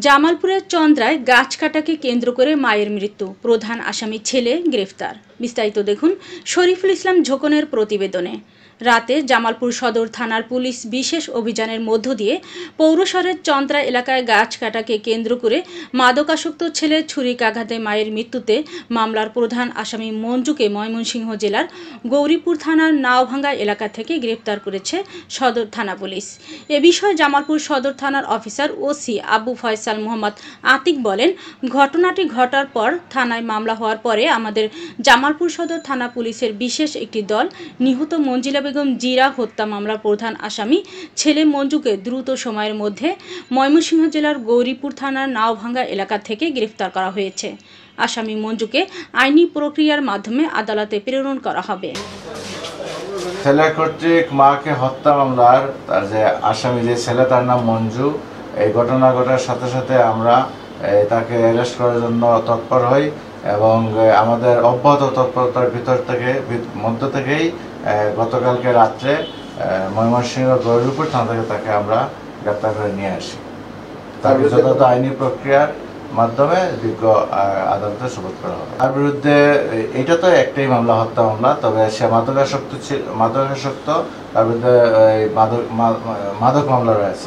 জামালপুরের চন্দ্রায় গাছ কাটাকে কেন্দ্র করে মায়ের মৃত্যু, প্রধান আসামি ছেলে গ্রেফতার। বিস্তারিত দেখুন শরীফুল ইসলাম ঝোকনের প্রতিবেদনে। রাতে জামালপুর সদর থানার পুলিশ বিশেষ অভিযানের মধ্য দিয়ে পৌরশহরের চন্দ্রা এলাকায় গাছ কাটাকে কেন্দ্র করে মাদকাসক্ত ছেলে ছুরিকাঘাতে মায়ের মৃত্যুতে মামলার প্রধান আসামি মঞ্জুকে ময়মনসিংহ জেলার গৌরীপুর থানার নাওভাঙ্গা এলাকা থেকে গ্রেফতার করেছে সদর থানা পুলিশ। এ বিষয়ে জামালপুর সদর থানার অফিসার ওসি আবু ফয়সাল মোহাম্মদ আতিক বলেন, ঘটনাটি ঘটার পর থানায় মামলা হওয়ার পরে আমাদের জামালপুর সদর থানা পুলিশের বিশেষ একটি দল নিহত মঞ্জিলা বেগম জিরা হত্যা মামলার প্রধান আসামি ছেলে মঞ্জুকে দ্রুত সময়ের মধ্যে ময়মনসিংহ জেলার গৌরীপুর থানার নাওভাঙ্গা এলাকা থেকে গ্রেফতার করা হয়েছে। আসামি মঞ্জুকে আইনি প্রক্রিয়ার মাধ্যমে আদালতে প্রেরণ করা হবে। ছেলে কর্তৃক মাকে হত্যা মামলার তার যে আসামি যে ছেলে তার নাম মঞ্জু। এই ঘটনা ঘটার সাথে সাথে আমরা তাকে অ্যারেস্ট করার জন্য তৎপর হই এবং আমাদের অব্যাহত তৎপরতার মধ্য থেকেই গতকালকে রাত্রে ময়মনসিংহ গৌরীপুর থানা থেকে তাকে আমরা গ্রেপ্তার করে নিয়ে আসি। তাকে যথাযথ আইনি প্রক্রিয়ার মাধ্যমে যোগ্য আদালতে সোপর্দ করা হবে। তার বিরুদ্ধে এটা তো একটাই মামলা, হত্যা মামলা, তবে সে মাদকাসক্ত, তার বিরুদ্ধে মাদক মামলা রয়েছে।